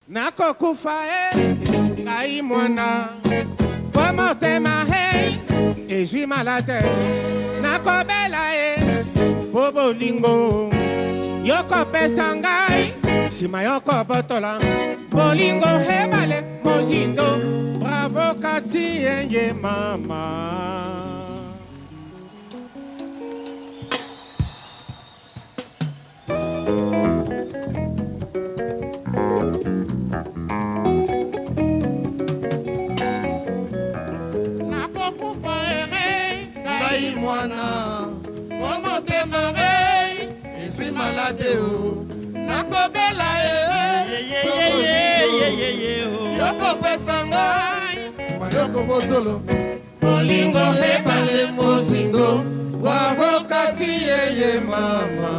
nakokufa ngai mwana po motema ezwi malade nakobela po bolingo yokopesa ngai nsima yokobotola bolingo hebale mozindo bravo kati yeye mama. Mwana como te mare esi malade o nakobela yoko pesanga yoko botolo bolingo hebale mozingo wavokati yeye mama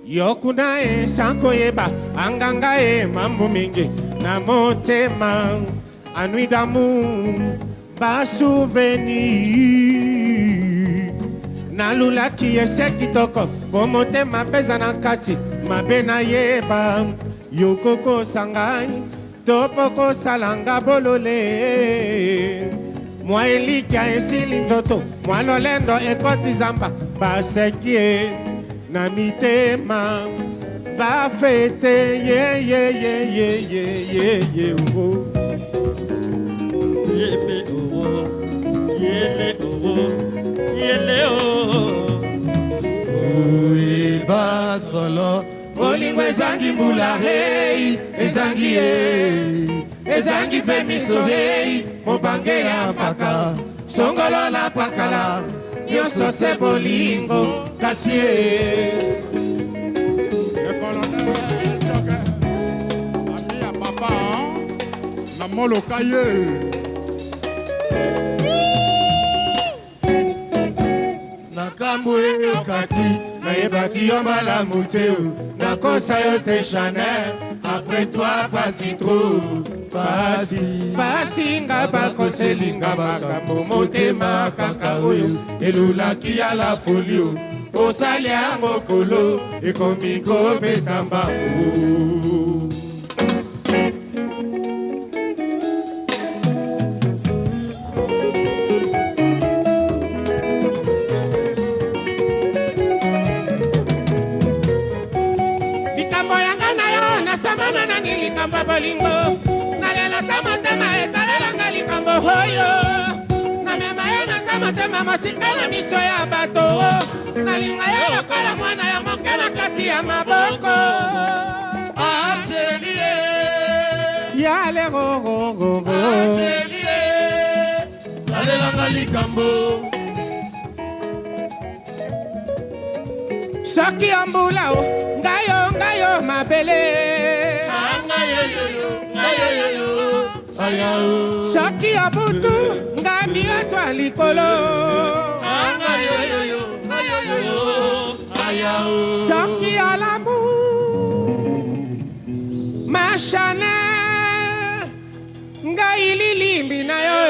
yokuna sanko yeba anganga mambo mingi na motema anui d'amour ba souvenir nalulaki ese kitoko po motema peza na kati mabe na yeba yokokosa ngai to po kosalanga bolole mwa elikya esili nzoto mwa lolendo ekoti zamba baseki na mitema bafete ye Oiba solo bolingo ezangi mbula hei ezangi ezangi pe miso hei mobange ya mpaka songolola pakala nyonso se bolingo kasi ami ya papa na moloka ye nakambo eyokati nayebaki yo malamu te nakosa yo te Chanel après toi pasi tro pasi nga bakoselinga makambo motema kaka oyo elulaki ya la folio osali ya mokolo ekomi kobeta mbangu likambo bolingo nalela sa motema etalelanga likambo oyo namema yo naza motema mosika na miso ya bato nalinga yo lokola mwana ya moke na kati ya maboko Azelie yale Azelie nalelanga likambo soki yo mbula ngayo mabele soki ya butu ngami etwa likolo soki ya lamu ma Chanel ngai lilimbi na yo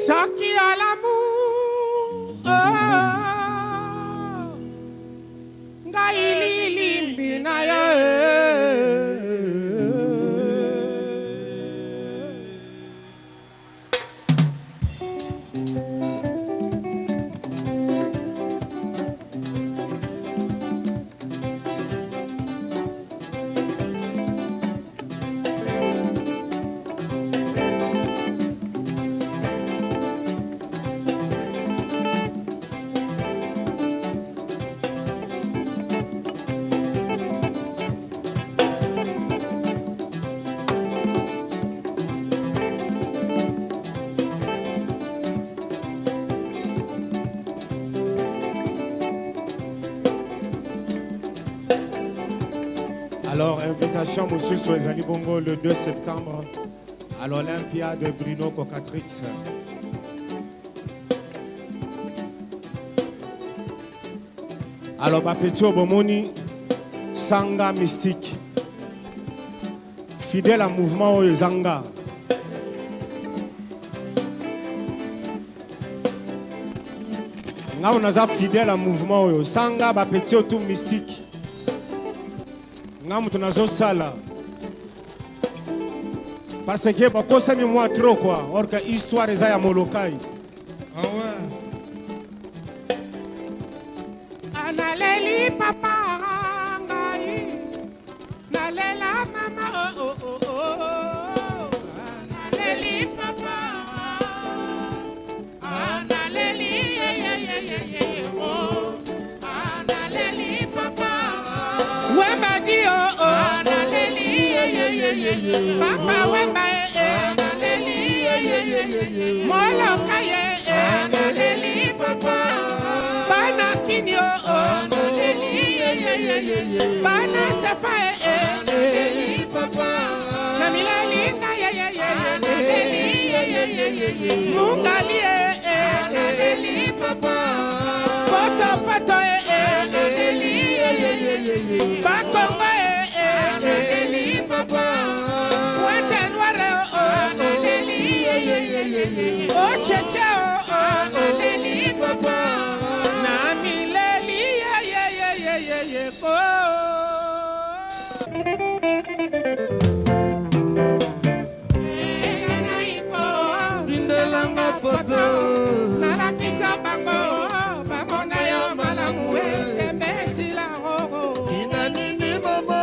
Soki à l'amour, ngai lilimbi na yo. Alors, invitation, monsieur Soezali Bongo, le 2 septembre, à l'Olympia de Bruno Cocatrix. Alors, Bapeti Obomoni, Sanga Mystique, fidèle à mouvement Zanga. Nga on a fidèle à mouvement Sanga Bapeti tout mystique. Nga mutu nazo sala. Parce que bakosa mi moi trop quoi. Or que histoire eza ya Molokai. Ah ouais. Analeli papa ngai. Nalela mama oh oh oh oh. Analeli papa. Analeli oh. Analeli papa. Wemba di oh oh. Analeli papa wemba analeli Molokai analeli papa. Bana kinyo analeli Bana safa analeli papa. Samilali analeli Mungali analeli papa. Poto poto analeli Bakongo analeli papa. Wete noire analeli Ocheche analeli papa. Namileli ko. Tindelanga foto Narakisa bango bamona yo malamu embesila roho. Tina nini mama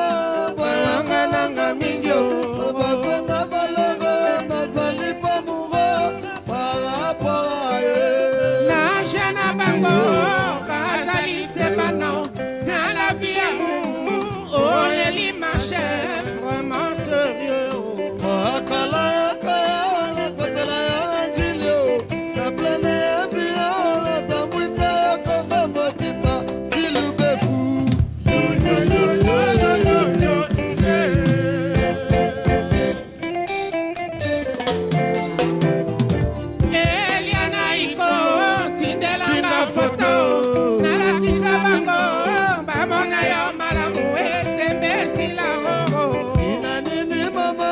bayanga nanga mingyo Obafenga baleve nazali pa mouro par rapport à eux. Na jena bango bazali sebano na la vie amour. Oh Eli marche vraiment sérieux. Akala yakaya la kotela ya njilio Na plene ya bio la tambwisa ya koma motipa Tilubefu Yo yo yo yo yo yo yo Eliana iko tindelanga foto. Nalakisa bango bamona yo malamu embesila roho. Ina nini mama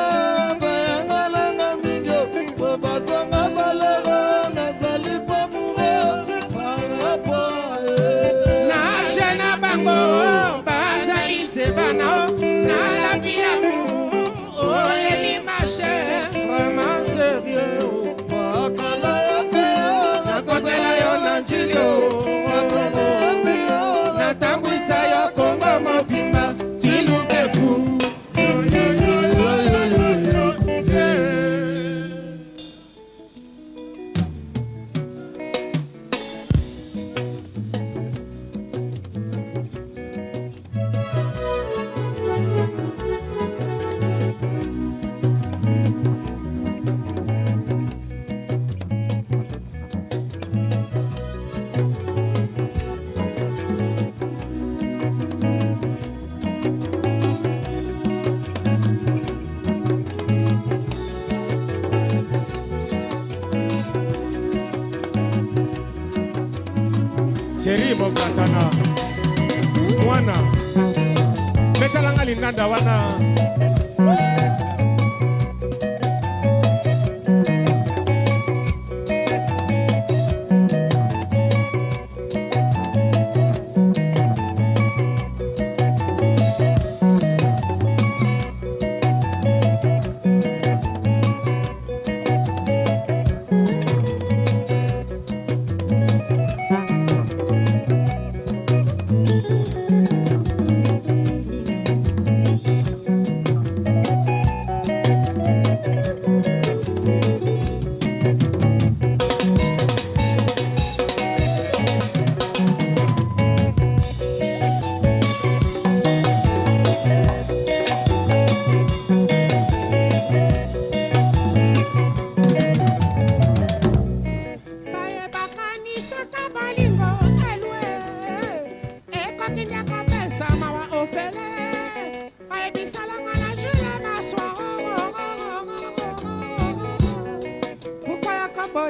bayanga langa mingyo Obafenga baleve nazali pa mouro par rapport à eux. Na jena bango bazali sebana na la vie amour. Oh Eli marche vraiment sérieux. Akala yakaya la kotela yo na njilio Na plene ya bio la Natambwisa yo Kongo mobimba tilubefu. Seri Bokatana Mwana Metalanga linanda wana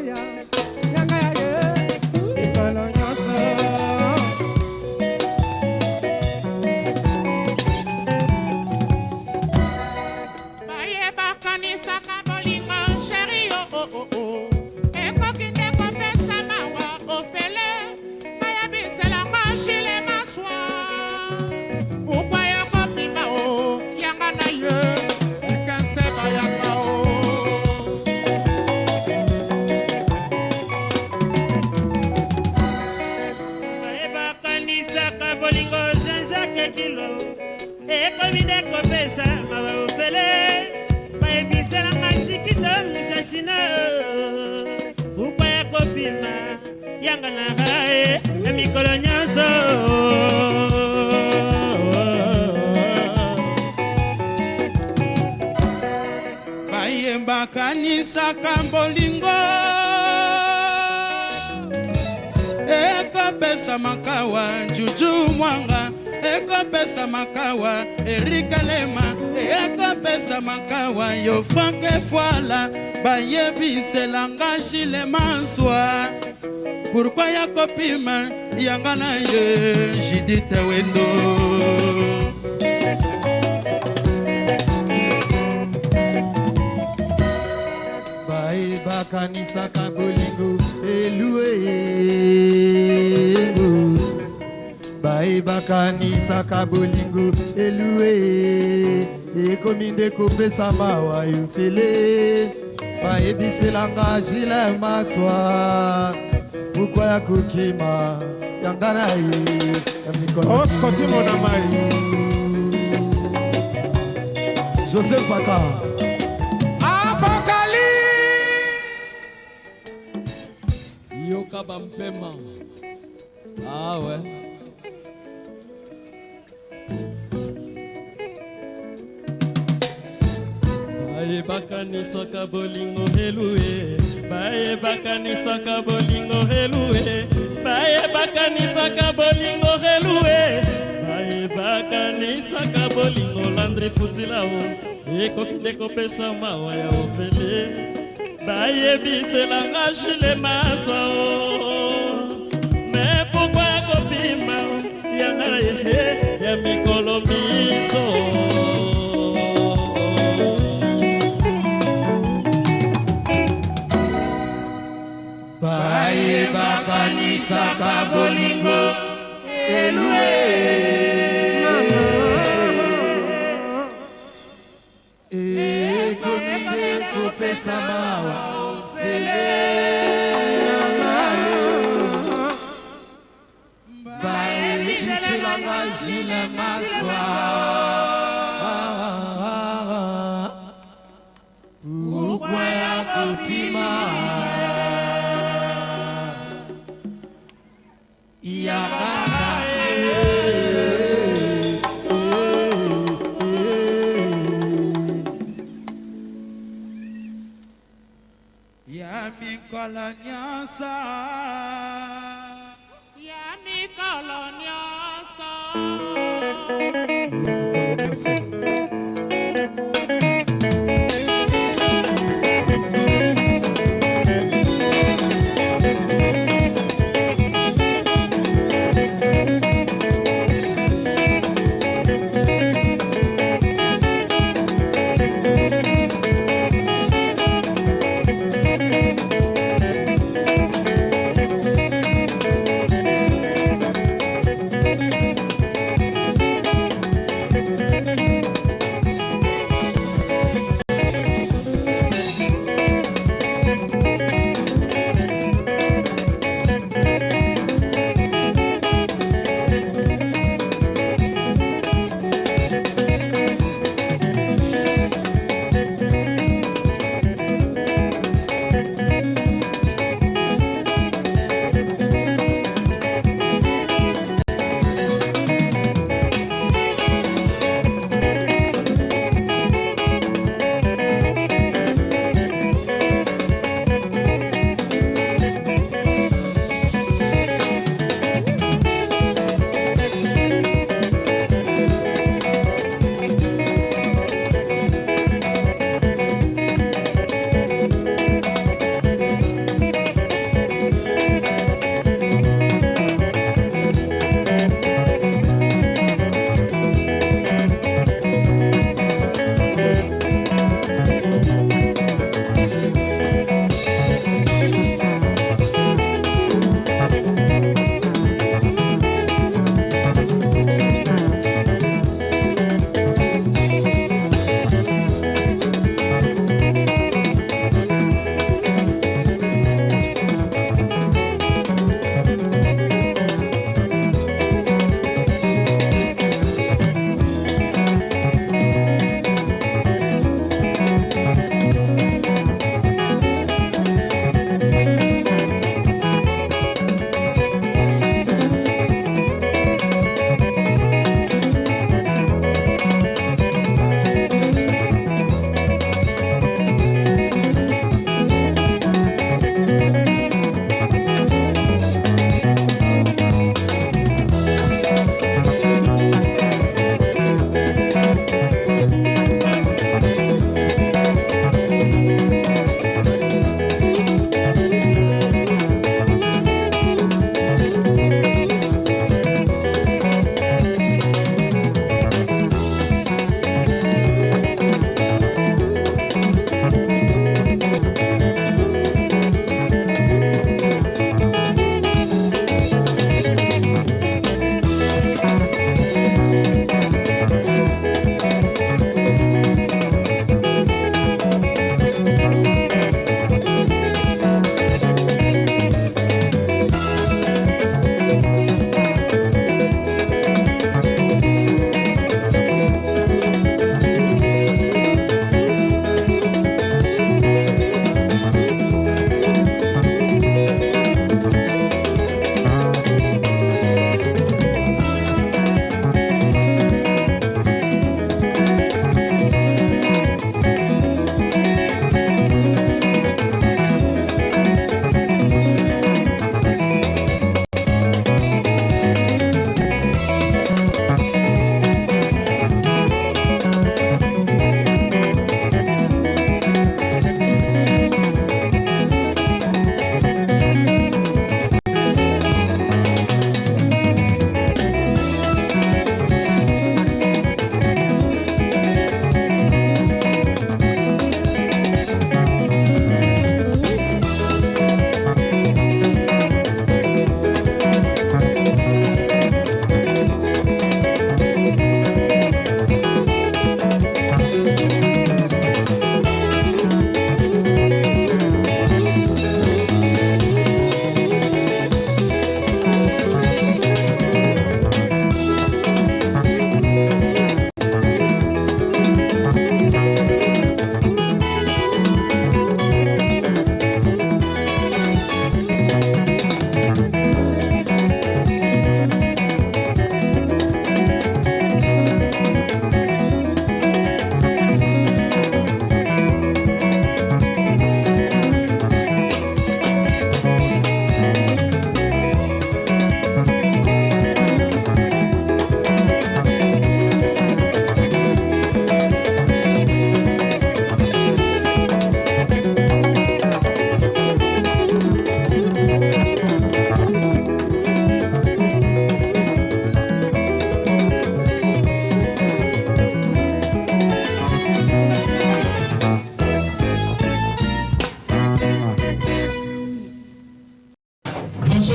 ya yanga ya ye mikolo nyonso bayebakanisaka bolingo sheri ekoki nde kopesa mawa ofele bayebiselanga jile maswa ukwa ya kopima o yanga na ye ikense bayaka o bayebakanisaka bolingo Jean-Jacques Kilo ekomi nde kopesa mawa ofele bayebiselanga shikito mushashina ukwa ya kopima yanga na hae ya mikolo nyonso bayebakanisaka bolingo ekopesa makawa juju mwanga ekopesa makawa erikalema ekopesa makawa yo fanke fwala bayebiselanga jile manswa pourkua ya kopima yanga na ye jidite wendo bayebakanisaka bolingo eluengo bayebakanisaka bolingo elue ekomi nde kopesa mawa yofele bayebiselanga jile maswa pourkua ya kokima yanga na ye ya mikolo oskotimo na mai Joseph Baka Abokali Yoka Bampema. Ah ouais. Bayebakanisaka bolingo helue bayebakanisaka bolingo helue bayebakanisaka bolingo helue bayebakanisaka bolingo Landry Futilao ekoki nde kopesa mawa ya ofele bayebiselanga jile maswa me pokwa ya kopima yanga na ye ya mikolo miso bayebakanisaka bolingo elue ekomi nde kopesa mawa ofele bayebiselanga jile maswa ukwa ya kopima ya mikolo nyonso ya mikolo nyonso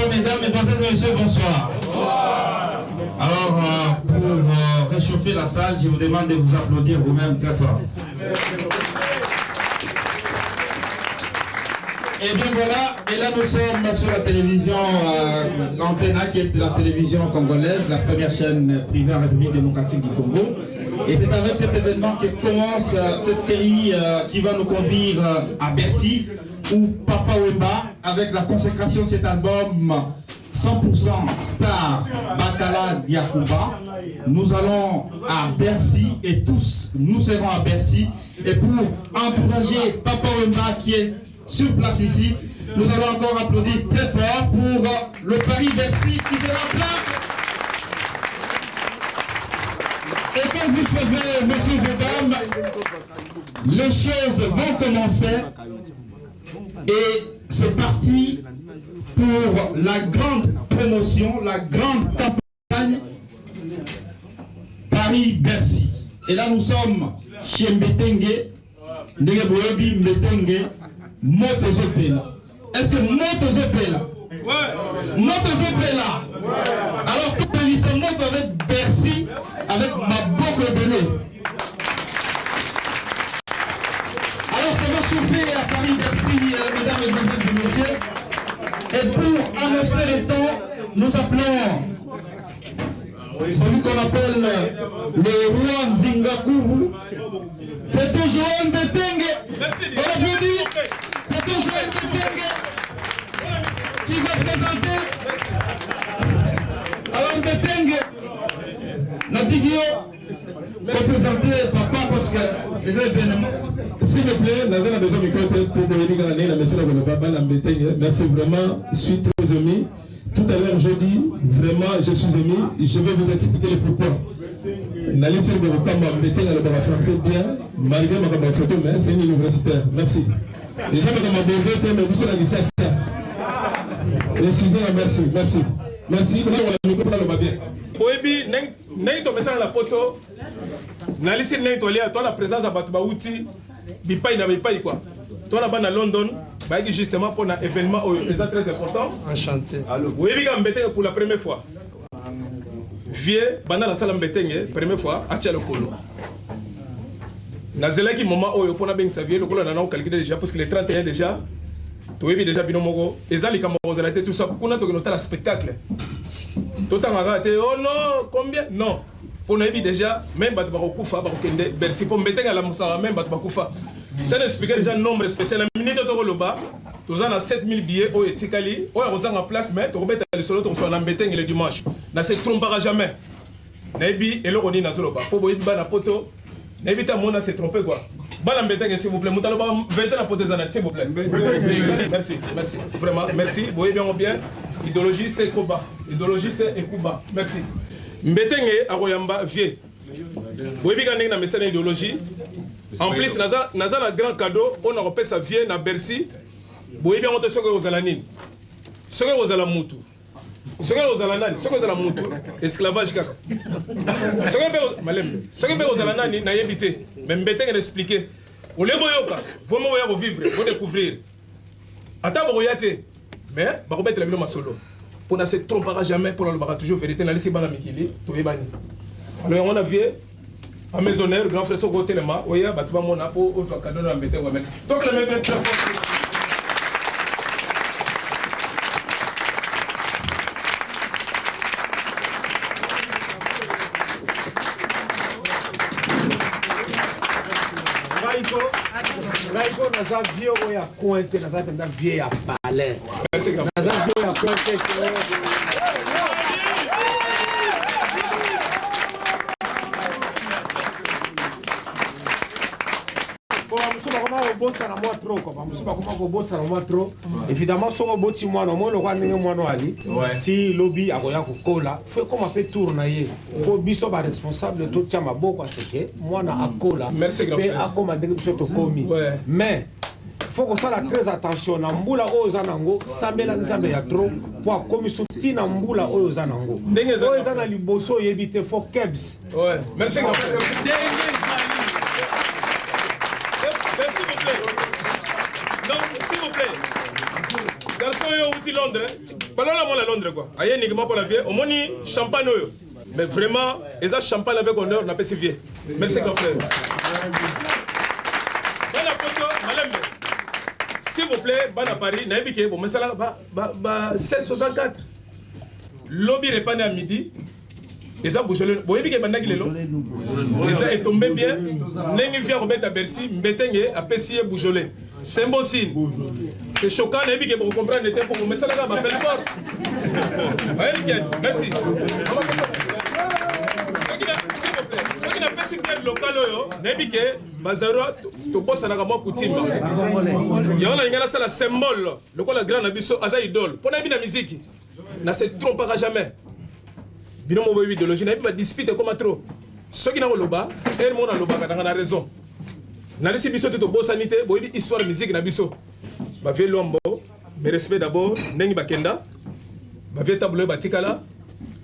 mesdames, mesdemoiselles et messieurs, bonsoir. Bonsoir. Alors, pour réchauffer la salle, je vous demande de vous applaudir vous-même très fort. Et bien voilà, et là nous sommes sur la télévision Antena, qui est la télévision congolaise, la première chaîne privée en République démocratique du Congo. Et c'est avec cet événement que commence cette série qui va nous conduire à Bercy, où Papa Wemba, avec la consécration de cet album 100% Star Bakala Diakuba, nous allons à Bercy et tous nous serons à Bercy. Et pour encourager Papa Wemba qui est sur place ici, nous allons encore applaudir très fort pour le Paris-Bercy qui sera plein. Et comme vous le savez, messieurs et dames, les choses vont commencer et c'est parti pour la grande promotion, la grande campagne Paris-Bercy. Et là nous sommes chez Mbetenge, Ndegeboyobi Mbetenge, Motozopela. Est-ce que Motozopela? Ouais. Motozopela. Alors que nous sommes avec Bercy, avec Maboko Belé. Alors ça va chauffer à Paris-Bercy, mesdames, mesdemoiselles et messieurs. Et pour annoncer le temps, nous appelons celui qu'on appelle le roi Nzingakourou. C'est toujours Mbetenge. On applaudit. C'est toujours Mbetenge qui va présenter. Alors Mbetenge, Natigio va présenter papa parce que les événements. S'il vous plaît, nous avons besoin de micro. Merci vraiment, je suis très ému. Tout à l'heure, je dis vraiment, je suis ému. Je vais vous expliquer le pourquoi. Nalisi de le français bien, malgré ma photo, mais c'est une universitaire. Merci. Les hommes de ma bonne mais vous sur la licence. Excusez-moi, merci, merci. Merci, vous avez le micro pour le bien. Oebi, n'est pas message dans la photo. Nalisi n'est pas toi la présence à Batoubaouti, bipaï n'a pas quoi. Toi là-bas à London, justement pour un événement très important. Enchanté. Oebi Gambete pour la première fois. Vieux, pendant la salle Mbetenge, première fois, à Tchalokolo. Nazela qui moment où on a bien sa vie, le colo n'a pas calculé déjà, parce que les 31 déjà, tu es déjà binomogo, et ça les camarades la tête, tout ça, pour qu'on a un spectacle. Tout en raté, oh non, combien? Non. Pour nous déjà, même Batoubaroufa, Baroukende, Bercy, pour Mbetenge à la Moussara, même Batoubaroufa. Ça nous explique déjà le nombre spécial. La minute de Togoloba, tu as 7000 billets au Etikali, au Rozan en place, mais tu remets le solo, tu reçois l'embêting le dimanche. Ne se trompera jamais. Nebi et le Roni Nazoloba. Pour vous dire, poto, Nebi ta mona s'est trompé quoi. Bon embêting, s'il vous plaît. Moutaloba, 20 ans pour des années, s'il vous plaît. Merci, merci. Vraiment, merci. Vous voyez bien ou bien. Idéologie, c'est Koba. Idéologie, c'est Ekuba. Merci. Mbetenge, Aroyamba, vieux. Vous voyez bien que dans mes idéologie. En plus, Naza un grand cadeau, on a repéré sa vie à Bercy. Vous voyez bien, on te soque aux Alanines. Soque aux Alamoutou. Soque aux Alanani. Soque aux Alamoutou. Esclavage kaka. Soque aux Alanani, n'a évité. Mais Mbetenge expliqué. Vous les voyez, vous me vivre, vous découvrir. Attends, vous voyez, mais vous remettez la vie solo. Pour ne se trompera jamais, pour ne pas toujours vérité. N'a laissé Banamikili, tout est banni. Alors, on a vu. À mes honneurs, grand frère Soko Telema, Oya, Batouba Mona, pour au cadeau de la météo. Merci. Donc, la même très fort. Raiko, naza vieux Oya Cointe, naza penda vieux à palais. Merci, grand frère. Naza vieux à Cointe. Évidemment, si on boti moi, moi le roi n'est moi non ali. Si lobby a goya kola, fait comme un peu tourner. Faut biso ba responsable de tout tient ma beaucoup à ce que moi na akola. Merci grand frère. A commander biso to komi. Mais faut qu'on soit très attention na mbula oyo zanango, sambela nzambe ya trop pour komi souti na mbula oyo zanango. Oyo zana liboso yebite faut kebs. Ouais. Merci grand frère. garçon yo outi Londres balola moi la Londres quoi aye uniquement pour la vie au moni champagne yo mais vraiment eza champagne avec honneur na pesi vie merci grand frère bana poto malembe s'il vous plaît bana Paris na ebike bon mesala ba 1664 lobby repané à midi eza Beaujolais boyebi ke bandaki lelo eza est tombé bien nengi via Robert à Bercy mbetenge a pesi Beaujolais. C'est un beau signe. C'est choquant, mais que vous comprenez, pour vous mettre ça là, m'appelle fort. Merci. S'il vous plaît, ce qui n'a pas si bien local, n'est-ce que Bazaro, tu penses à la gamme coutume. Il y a un symbole, le quoi la grande abisso, Aza idole. Pour la musique, ne se trompera jamais. Binomo boy idéologie, n'a pas dispute comme trop. Ceux qui n'ont pas le bas, et le monde a le bas, on a raison. Nalisi biso to bo sanité boyebi histoire musique na biso ba vie lombo mais respect d'abord nengi bakenda ba vie tableau batikala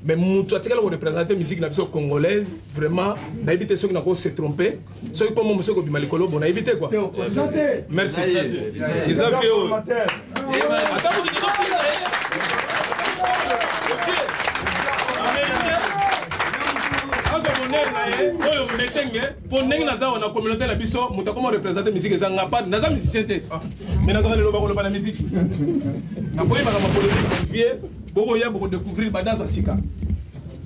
mais mutu atikala ko représenter musique na biso congolaise vraiment na éviter ceux qui n'ont se tromper ceux qui comme monsieur ko bima likolo bon na éviter quoi merci les avions attends vous dites oyo metenge po ndenge naza na communauté na biso muta comment représenter musique ezanga pas naza musicien te mais naza lelo ba koloba na musique na boye ba ma politique vie boko ya boko découvrir ba danse sika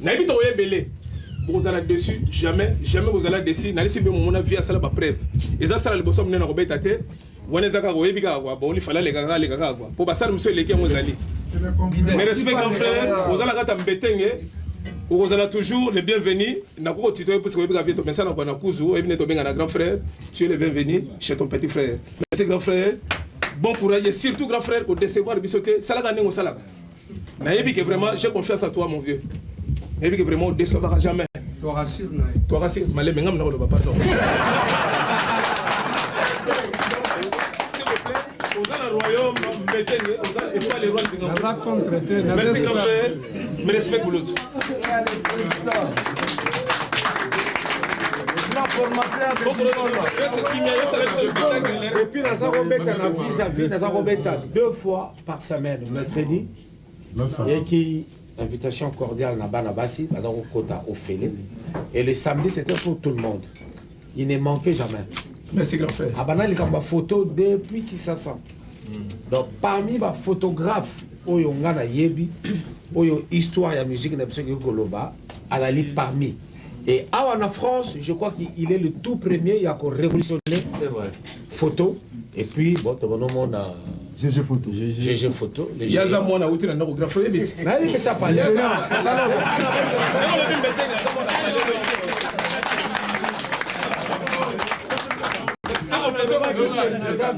na ebito oye belé boko zala dessus jamais vous allez dessus na lisi be mo na vie asala ba preuve eza sala liboso mne na ko beta te wana zaka ko yebika kwa bo li fala le kaka kwa po basala monsieur leki mo zali mais respect grand frère ozala kata mbetenge. Vous allez toujours les bienvenus. Parce que grand frère, tu es le bienvenu chez ton petit frère. Merci grand frère. Bon courage et surtout grand frère pour décevoir le bisoté. Salaga n'est au salaga. Que vraiment, j'ai confiance en toi mon vieux. Et que vraiment, on ne décevra jamais. Toi rassure. Toi rassure. Malé, mais non, pardon. Royaume, merci grand frère, mais respect pour l'autre. Et puis, nous avons deux fois par semaine, mercredi, et qui invitation cordiale na Banabasi, nous avons quota au Félé. Et le samedi, c'était pour tout le monde. Il ne manquait jamais. Merci grand frère. Abana il y a une photo depuis qui ça sent. Donc parmi les photographes, oyo ngana yebi, oyo histoire ya musique na biso koloba, alali parmi. Et en France, je crois qu'il est le tout premier, il a révolutionné. C'est vrai. Photo. Et puis bon, tout le monde a GG photo. GG photo. Il y a ça moi na outil na grand frère vite. Mais il fait ça pas.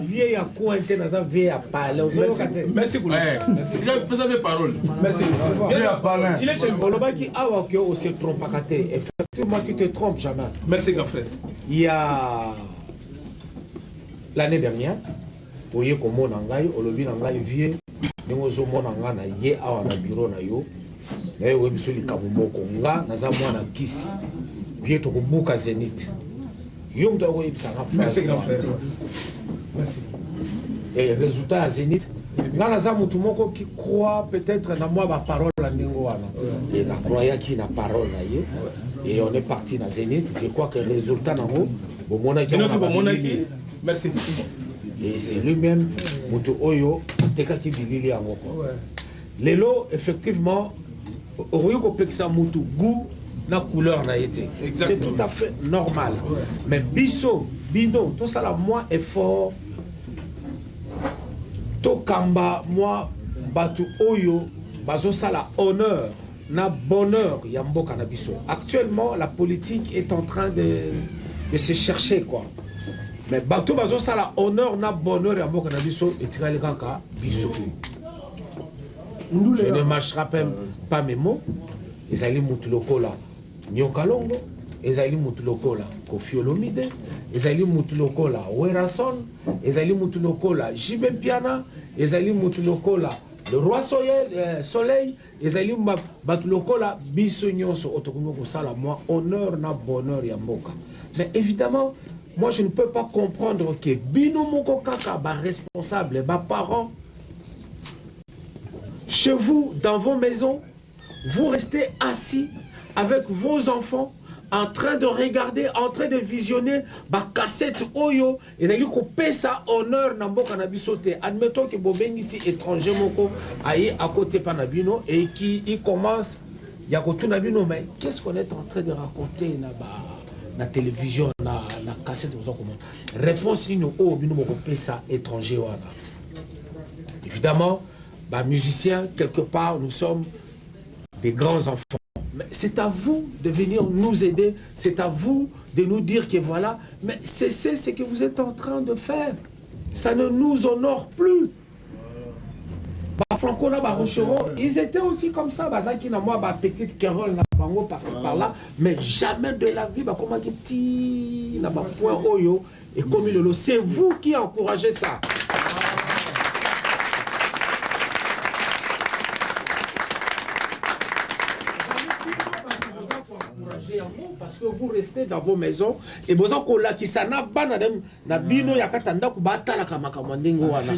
Vieille à coincer, vieille à parler. Merci beaucoup. Vous avez parole. Merci. Vieille à parler. Il est chez le qui a on se trompe pas. Effectivement, tu te trompes jamais. Merci, grand frère. Il y a l'année dernière, vous voyez comment on a eu, on a vu on a vieux, nous avons eu un bureau na yo. Mais oui, monsieur le Kamumoko, on a un kisi. Vieux au Bouka Zénith. Merci grand frère. Merci. Et le résultat à Zénith, nous avons tout le monde qui croit peut-être dans moi ma parole à Ningoana. Et la croyant qui n'a parole là. Et on est parti dans Zénith. Je crois que le résultat dans vous, merci. Et c'est lui-même, Moutou Oyo, Tekati Bilili Amoko. Lélo, effectivement, Oyo Peksa Moutou, goût. La couleur n'a été. C'est tout à fait normal. Mais biso, bino, tout ça là, moi, effort. To kamba, moi, batu oyo, bazo ça là, honneur, na bonheur, yambo kanabiso. Actuellement, la politique est en train de se chercher, quoi. Mais batu bazo ça là, honneur, na bonheur, yambo kanabiso, et tirale kaka, biso. Je ne mâcherai pas mes mots. Ils allaient moutuloko là. Nyokalongo, ezali mutulokola Koffi Olomide, ezali mutulokola Werason, ezali mutulokola Jibem Piana, ezali mutulokola le roi soleil, ezali batulokola biso nyonso otokomo kosala moi honneur na bonheur ya mboka. Mais évidemment, moi je ne peux pas comprendre que bino moko kaka ba responsable, ba parents chez vous, dans vos maisons, vous restez assis avec vos enfants en train de regarder, en train de visionner ma cassette Oyo et d'ailleurs qu'on paie ça honneur na mboka na biso te. Admettons que Bobeng ici étranger moko aille à côté panabino et qui il commence ya kotuna bino mais qu'est-ce qu'on est en train de raconter na télévision na cassette vous comment réponse ni o bino moko paie ça étranger wana. Évidemment, bah musiciens quelque part nous sommes des grands enfants. Mais c'est à vous de venir nous aider, c'est à vous de nous dire que voilà, mais cessez ce que vous êtes en train de faire. Ça ne nous honore plus. Franco na Barochero, ils étaient aussi comme ça, Bazaki na moi, petite Carole na bango par-ci par-là, mais jamais de la vie, comment petit na point oyo et comme il le c'est vous qui encouragez ça. Parce que vous restez dans vos maisons et vous avez là qui s'en na bino yakatanda kubata la kamakamandingo wana.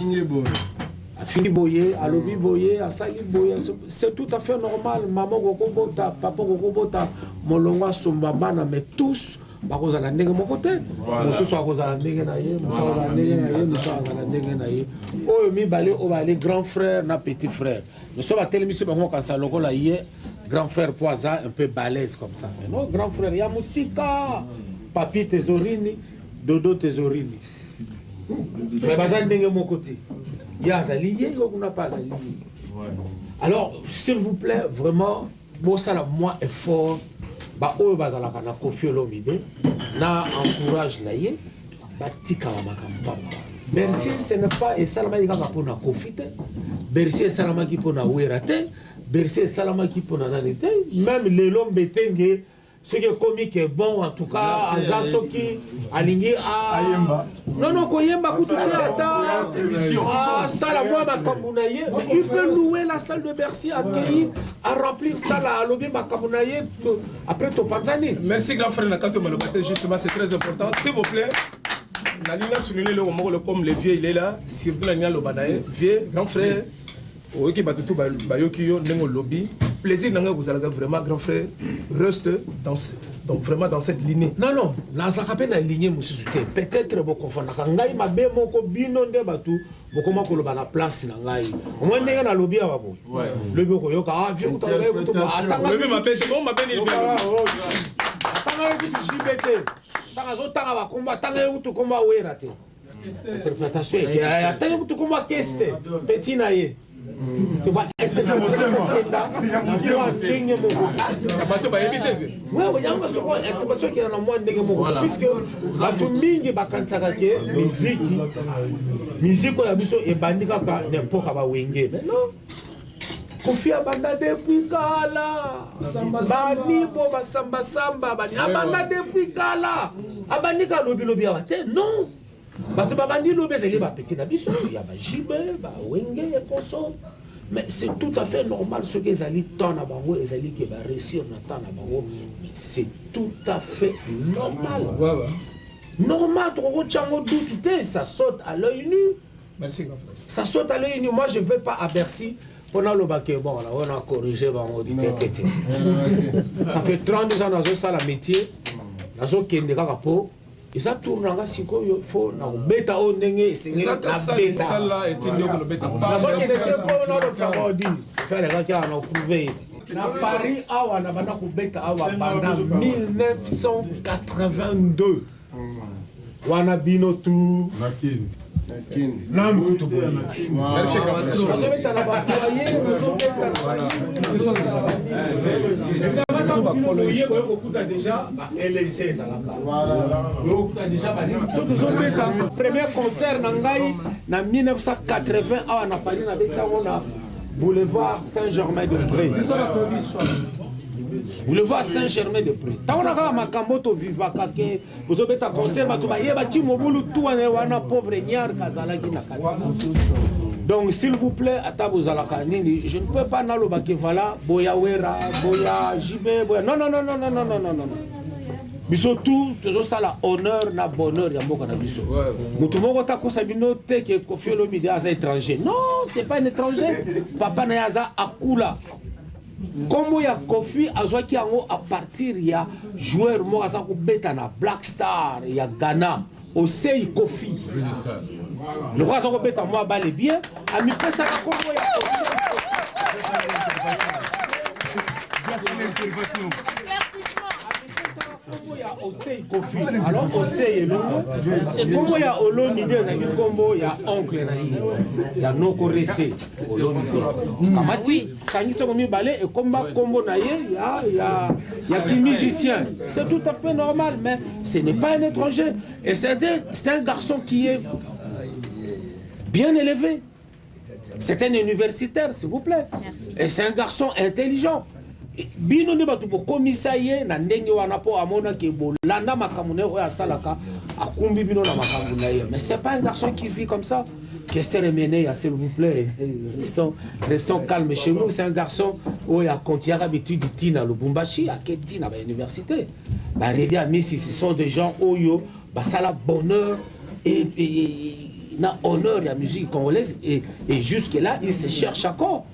Fini boye, alobi boye, asali boye, c'est tout à fait normal. Maman gokobota, papa gokobota, molonga sombabana, mais tous bakoza la ndenge mon côté. Mosu so akoza la ndenge na ye, mosu akoza la ndenge na ye, mosu akoza la ndenge na ye. Oyo mi balé o balé grand frère na petit frère. Nous sommes à tel monsieur bango kansa lokola ye. Grand frère Poisa, un peu balèze comme ça. Mais non, grand frère, il y a Moussika, Papi Tesorini, Dodo Tesorini. Mais Bazan n'est mon côté. Il y a Zalié, il n'y a pas Zalié. Alors, s'il vous plaît, vraiment, moi, ça, moi, effort, bah, oh, Bazala, na Kofi Olomide, na encourage la ye, bah, tika la makampa. Merci, ce n'est pas, et ça, il y a pour na Kofi, Bercy, Salama qui pour na Ouerate, Bercy, Salama qui pour na Nanete, même les longs bétengue, ce qui est comique est bon, en tout cas, Azasoki, Alingi, non, non, Koyemba, Koutouté, Salama, Makamounaye, il peut louer la salle de Bercy, accueillir, à remplir ça, à Lobby, Makamounaye, après Topanzani. Merci, grand frère Nakato Malobate, justement, c'est très important. S'il vous plaît. Nalina souligner le moment comme le vieux il est là, surtout la le banaye, vieux, grand frère, qui batutu bayokiyo nengo lobby, plaisir nanga vous allez vraiment grand frère reste dans donc vraiment dans cette lignée. Non non, na zakape na lignée mususu te. Peut-être vous confondre ngai mabe moko bino nde batu bokoma ko loba na place na ngai. Au moins ndenge na lobby ababo. Lobby ko yoka ah vieux utanga ko atanga. Lobby m'appelle bon m'appelle il vient. Atanga ko JBT. Tanga zo tanga ba komba tanga ko komba wera te. Interprétation ya tanga ko komba keste. Petit na ye. Tu vois, puisque batu mingi bakansaka ke miziki ya biso ebandi kaka n'importe ba wenge mais non Kofi abanda depuis kala bani bo basamba samba bani abanda depuis kala abandi ka lobi lobi abate non batu babandi lobi ezali ba petit na biso ya ba jibe ba wenge et conso. Mais c'est tout à fait normal ce que Zali tant à bango et Zali qui va réussir na tant à bango, mais c'est tout à fait normal. Normal, trop chango doute, ça saute à l'œil nu. Merci grand frère. Ça saute à l'œil nu. Moi je vais pas à Bercy. Pendant le bac, bon, là, on a corrigé, on dit ça fait 32 ans dans ça la métier, dans ce qui est de capo. Et ça tourne en il faut bêta au nenge c'est la bêta ça là est une le bêta la zone qui était pour nous faire dire faire les gars qui ont prouvé na Paris awa na bana ko bêta awa pendant 1982 wana bino tout Nam kutu merci grand frère. Premier concert nangai na 1980 à na Paris na Betawona boulevard Saint-Germain-de-Prés. Boulevard Saint-Germain-de-Prés. Taona ka makambo to vivaka ke bozobeta concert bato bayeba ti mobulu tout wana pauvre nyar kazala ki na kati. Donc s'il vous plaît ata bozala kanini je ne peux pas naloba ke voilà boya wera boya jibe boya non non non non non non non non non. biso tout tozosala honneur na bonheur ya mboka na biso moto moko takosa bino te ke Koffi Olomide aza étranger. Non, c'est pas un étranger. Papa na ye aza akula kombo ya Koffi azwaki yango à partir ya joueur moko aza kobeta na Black Star ya Ghana Osei Koffi lokwa aza kobeta mwa bale bien amipesaka kombo ya Osei Koffi. Alors Osei elongo kombo ya Olomide ezali kombo ya oncle na ye ya noko rese Olomide kamati sangisa ko mibale e kombo na ye ya qui musicien. C'est tout à fait normal, mais ce n'est pas un étranger et c'est un garçon qui est bien élevé. C'est un universitaire, s'il vous plaît, et c'est un garçon intelligent. Bino ne batu komisa ye na ndenge wana po amona ke bolanda makamune oya salaka akumbi bino na makambu na ye. Mais c'est pas un garçon qui vit comme ça. Kester Emene, s'il vous plaît, restons calmes chez nous. C'est un garçon qui a continué l'habitude de Tina Lubumbashi, à Tina à l'université. Messi, ce sont des gens qui ont la bonheur et na honneur de la musique congolaise et jusque-là, ils se cherchent encore.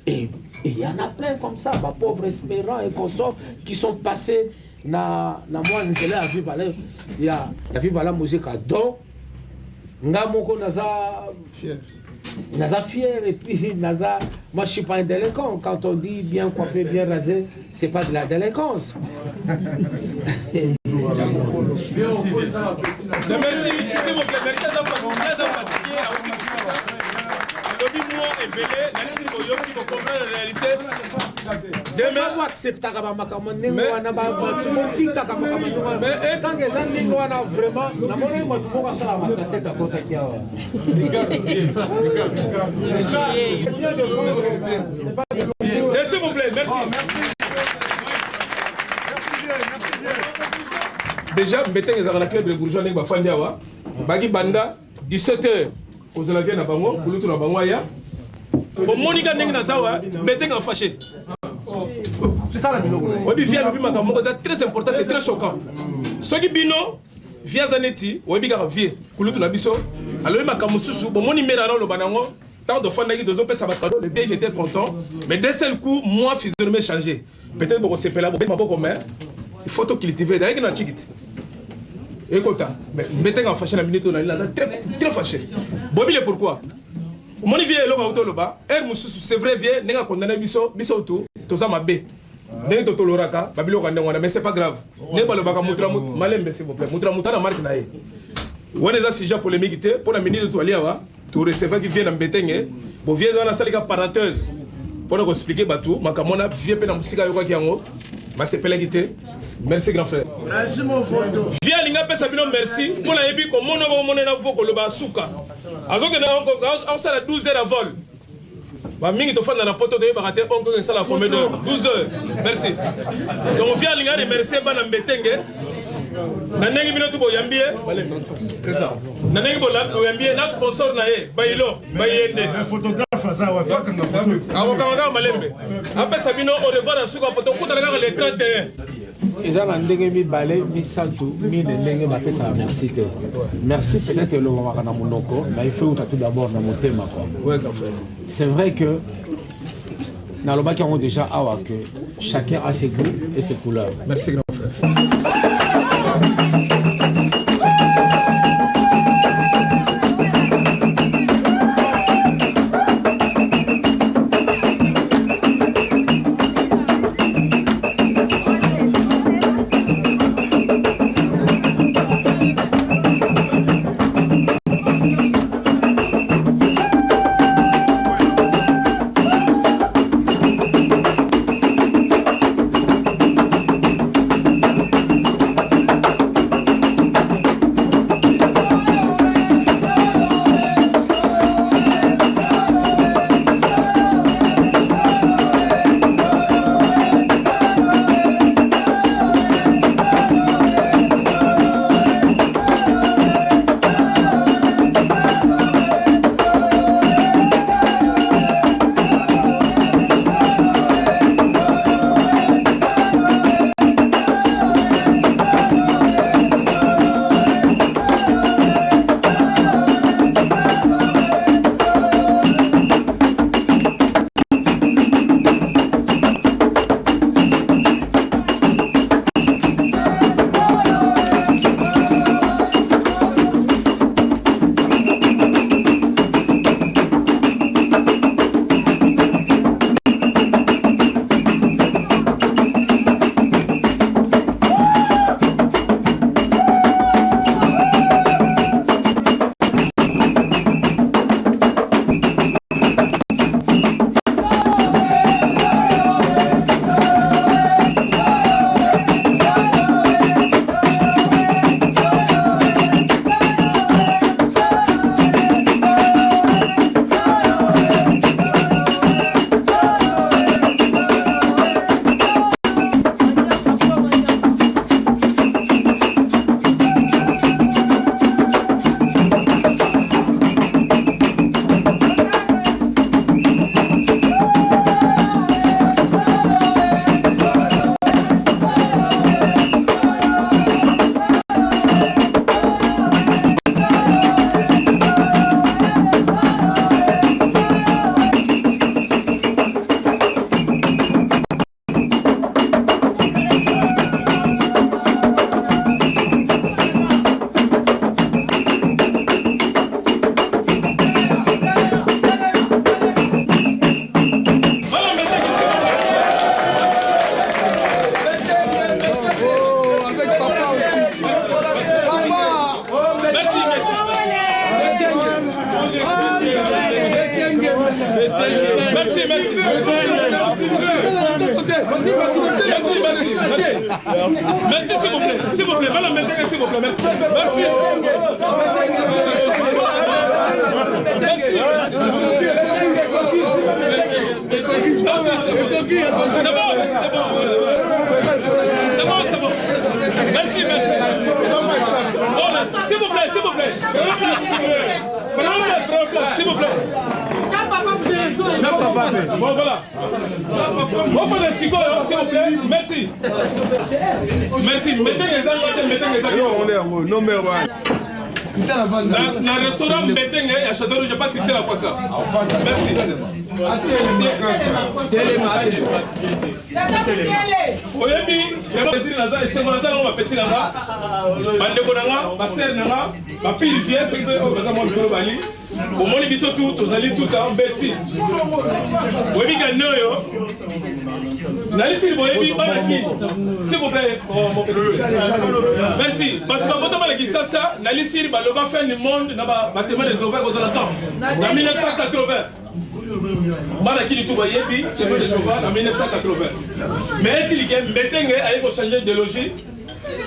Et il y en a plein comme ça, ma pauvre Espérant et consorts qui sont passés na moi nzela à vivre la musique à don. Ngamoko naza fier et puis naza moi je suis pas un délinquant. Quand on dit bien coiffé, bien rasé, c'est pas de la délinquance. Merci, s'il vous plaît. Moi et Belé, merci pour yo qui comprendre la réalité. Demain moi accepter ka makambo nengo wana ba tout monde tika ka makambo mais tant que ça nengo wana vraiment na mona moi tout ko sala ba cassette à côté qui a s'il vous plaît, merci. Déjà mbeteng ezaka club de bourgeois ning ba fandiawa bagi banda 17h kozala vient na bango kulutu na bango ya bon monika ndenge na zawa mbeteng fâché. Obi via lobi makambo c'est très important, c'est très choquant. Soki bino via zaneti obi ka vie kulutu na biso alors makambo susu bon moni mera na lo banango tant de fois nagi dozo pesa batalo le bien il était content mais d'un seul coup moi physionomie changé peut-être bon c'est là bon pas comme il faut to cultiver d'ailleurs na chikiti écoute mettez en fâché la minute on a très fâché bobi le pourquoi mon vie est là auto loba er mususu c'est vrai vie nenga condamné biso tout toza mabe nenga to toloraka babilo ka ndengwana mais c'est pas grave ne ba loba ka mutra malembe s'il vous plaît mutra mutana marque na ye on est sujet polémique pour la minute to aliawa to recevoir qui vient na mbetenge bo vie dans la salle ka parenthèse pour nous expliquer batou makamona vie pe na musika yo ka kiango ba c'est pelagité. Merci grand frère. Merci mon photo. Viens linga pesa bino merci pour la yebi ko mono ba mono na voko lo ba suka. Azoke na on sala 12 heures à vol. Ba mingi to fanda na poto de ba rater on ko sala combien d'heures 12 heures. Merci. Donc viens linga remercier bana mbetenge. Na nengi bino to bo yambie. Président. Na nengi bo la yambie na sponsor na ye bayilo bayende. Photographe ça wa fakanga photo. Awokanga malembe. Apesa bino au revoir na suka poto ko tala le 31. Ils ont ndenge mibale misato mine ndenge bapesa merci te merci peut-être le mama na monoko mais il faut tout d'abord na motema quoi. C'est vrai que dans le bac on déjà awa que chacun a ses goûts et ses couleurs. Merci grand frère. Merci, merci. Merci, s'il vous plaît. S'il vous plaît, va la mettre, s'il vous plaît. Merci. Merci. Merci. C'est bon. Merci, merci. S'il vous plaît, s'il vous plaît. S'il vous plaît. Bon, voilà. On fait le cigo, s'il vous plaît. Merci. Merci. Mettez les angles. Numéro 1. Dans le restaurant Mbetenge, il y a Château Rouge, je n'ai pas tricé la poisson. Merci. Oyebi, je vais essayer de faire un petit nanga. Bandeko nanga, ma sœur nanga, ma fille vient, c'est que je vais aller. Au moins, ils sont tous, vous allez tout en Bessie. Oyebi Ganoyo. Nalisi, Oyebi, s'il vous plaît. Merci. Ça, Nalisi, le va faire du monde, bâtiment des ouvriers aux alentours. En 1980. Malaki tout Yebi, en 1980. Mais il y a Mbetenge a changé de logis.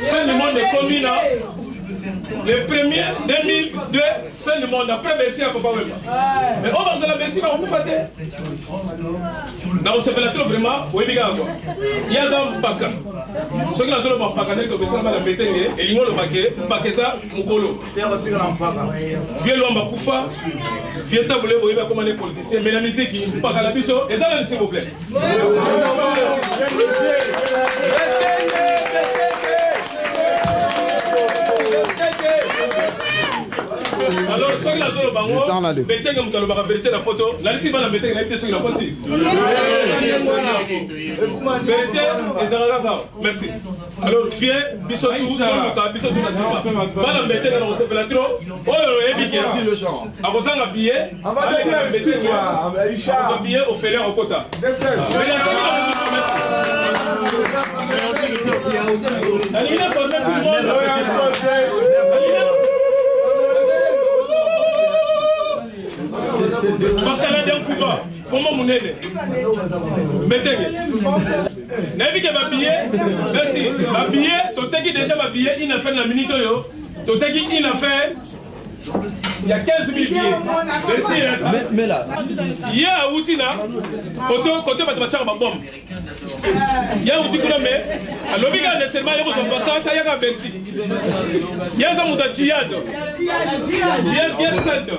Fin du monde est commun. Le premier 2002, fin du monde, après Bessie à Papa Wema. Mais on va à la Bessie, on vous fait. Dans ce plateau, vraiment, oui, il y a un paquet. Ceux qui ont un paquet, ils ont un paquet, et ils ont un paquet, Paketa, Mukolo. Vieux l'homme à Koufa, vieux taboulé, vous voyez comment les politiciens, mais la musique, il pas à la biseau, et ça, s'il vous plaît. Alors, ceux qui ont le bango, Betenge Moutalo la vérité la poto, la liste va la Betenge, la vérité sur la posi. Vérité, les Arabes, merci. Alors, viens, Bissotou, Bissotou, va la Betenge dans le séparatro, oh, le le genre. À vos ans habillés, avec la Betenge, habillés au Félix au Kota. La ligne a formé tout le monde. Bakala d'un Kuba, comment mon aide? Mettez. N'avez pas billet, merci. Ma billet, tu déjà ma billet, il a fait la minute, tu t'es dit, il a fait. Il y a 15 000 billets. Merci. Mais là. Il y a Outina, côté Batmachar Babom. Il y a Outina, mais à l'obliga de seulement, il y a vos vacances, il y a Bercy. Il y a Zamouta Djihad. Djihad bien sainte.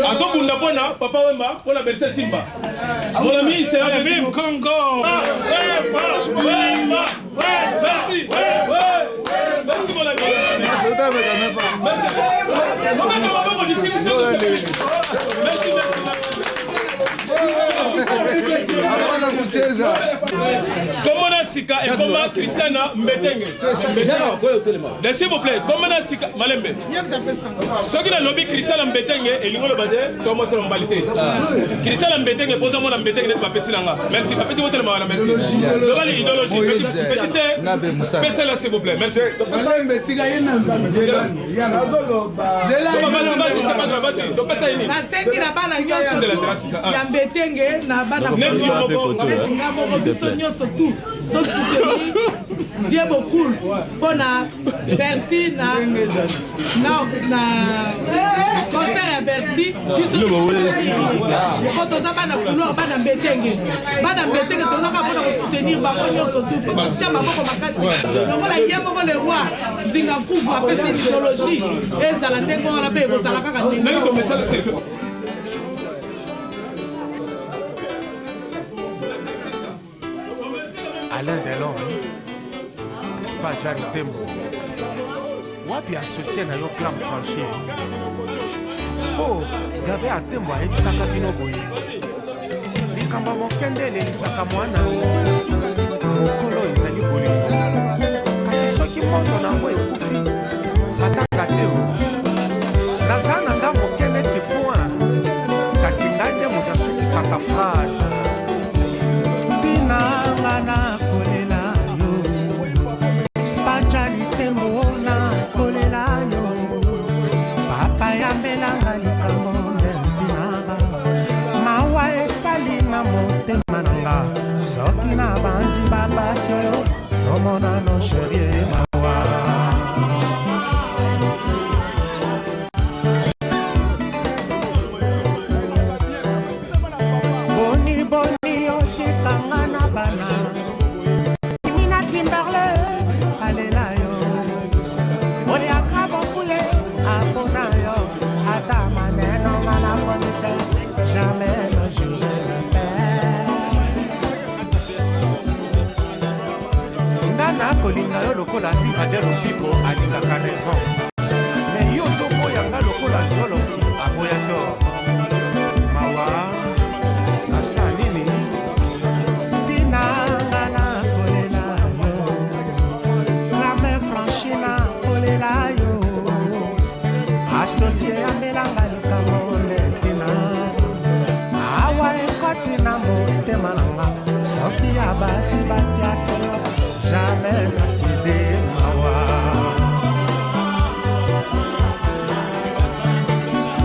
À son bout de Papa Wema, pour la Bercy Simba. Mon ami, c'est un vive Congo. Merci. Merci, mon ami. Comment on a Sika et comment Christiana Mbetenge? S'il vous plaît, comment on a Sika Malembe? Ce qui est le lobby Christiana Mbetenge et l'ingolo badé, comment c'est l'embalité? Christiana Mbetenge, posez-moi la Mbetenge de ma petite langa. Merci, ma petite votre langa, merci. Devant l'idéologie, petite, baissez-la s'il vous plaît, merci. Ya Mbetenge na bana netinga moko biso nyonso tout soutenir bien beaucoup pona Bercy na concert ya Bercy biso ko toza bana couloir bana Mbetenge tozaka pona ko soutenir bango nyonso tout faut totia maboko makasi lokola ye moko le roi zinga kufa apesa idéologie ezala ndengo wana mpe ekozala kaka ndenge. Alain Delon, Spadjari Tembo, wapi associé na yo clan franchi. Po, gabe a Tembo a ebisaka bino boye. Likamba mokende lelisaka mwana. Mokolo ezali bolingo. Kasi soki moto nango ekufi, ataka te o. Naza na nga mokende ti point. Kasi ngai nde moto asukisaka phrase. Binangana kolela yo Spadjari Tembo na kolela yo Papa ya mbelanga likambo mbelanga monano chérie mawa. Boni boni otikanga na bana Mina Kimberle alela yo Oliaka bokule apona yo Ata maneno ngana ponise Jamais no jouer Ngana kolinga yo lokola Rivadero Pipo alingaka raison Mais yo zoboyanga lokola Zolosi aboya tort Mawa Asa nini Dinanga na kolela yo La main franchie na kolela yo Associé à melanga likambo tina Awa ekoti na motema nanga Soki ya basi batia selo Jamais na side mawa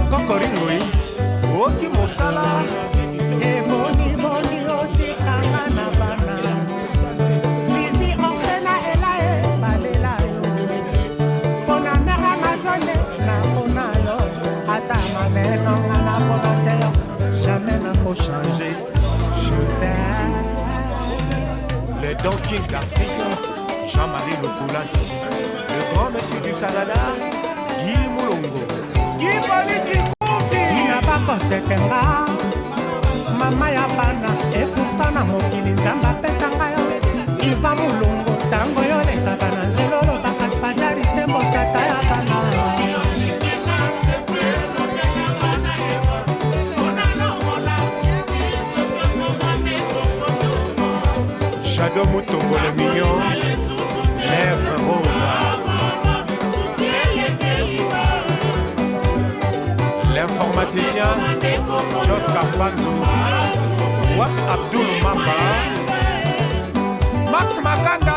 Kokoringoi Oki mosala Eboni boni otikanga na bana Vivi orfena elae balela yo Pona mera mazone na pona yo Ata maneno ngana pona seyo Jamais na ko changer Je t'aime Le Don King d'Afrique Jean-Marie Lokoulasi Le grand monsieur du Canada Guy Moulongo Guy Poliki Koufi Ina bako sekenga Mama ya bana Ekuta na mokili nzamba pesanga yo Iva Moulongo Tango yo lekaka na zelolo Bakaspadari tembo tata ya bana Shadow Moutombo le mignon Lèvres roses L'informaticien Jos Carpanzo Wap Abdul Mamba Max Makanda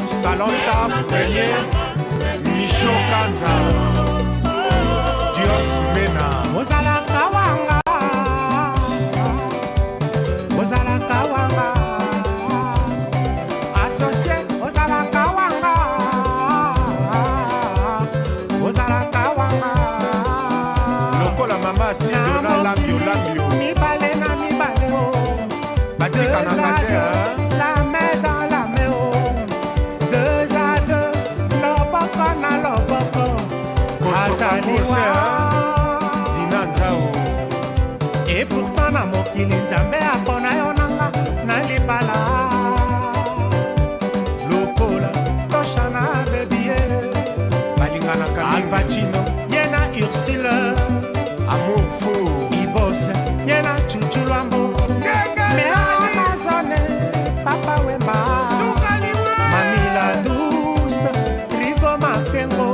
Salon Staff Premier Micho Kanza Dios Mena Mozala Kawanga Mozala Kawanga Associé Mozala Kawanga Mozala Kawanga Lokola mama Sidona Lambio Lambio Mibale na mibale o Batika na mate la main dans la main o 2 à 2 Loboko na loboko Ataliwa Dinanzao Et pourtant na mokili nzambe apona yo nanga na libala Lokola toshana bebie Balingana kami Albacino Yena Ursula Amour fou Ibos Yena Chuchu Lambo Mea Amazone Papa Wemba Mamila Douce Rigo Makengo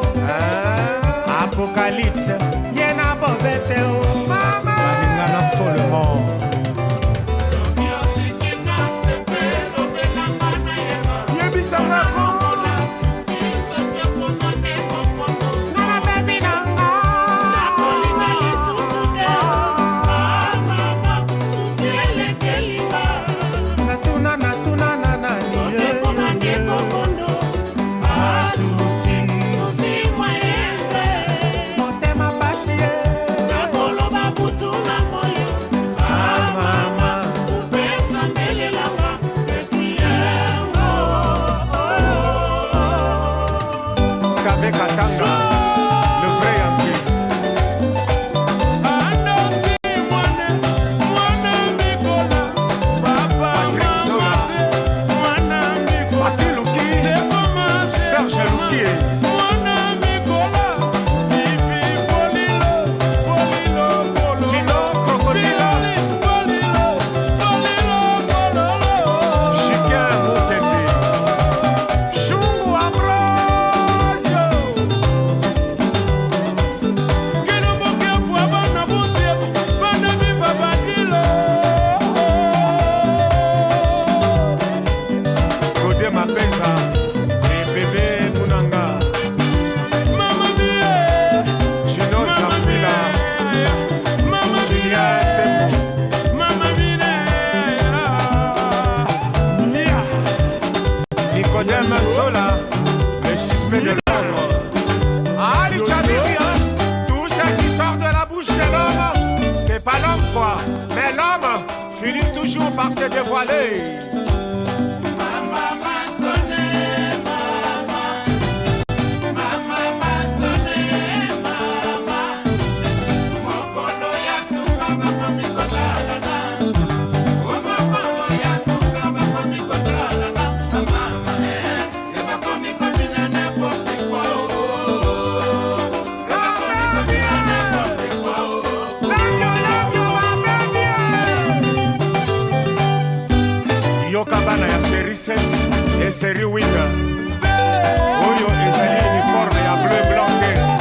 Apocalypse Yena Bobeteo Balingana follement Yebisangako Nana baby nanga Natuna natuna nana Susi Motema pasie part s'est dévoilée. Yokabana ya série 7 et série 8 oyo ezali uniforme ya bleu blanc te.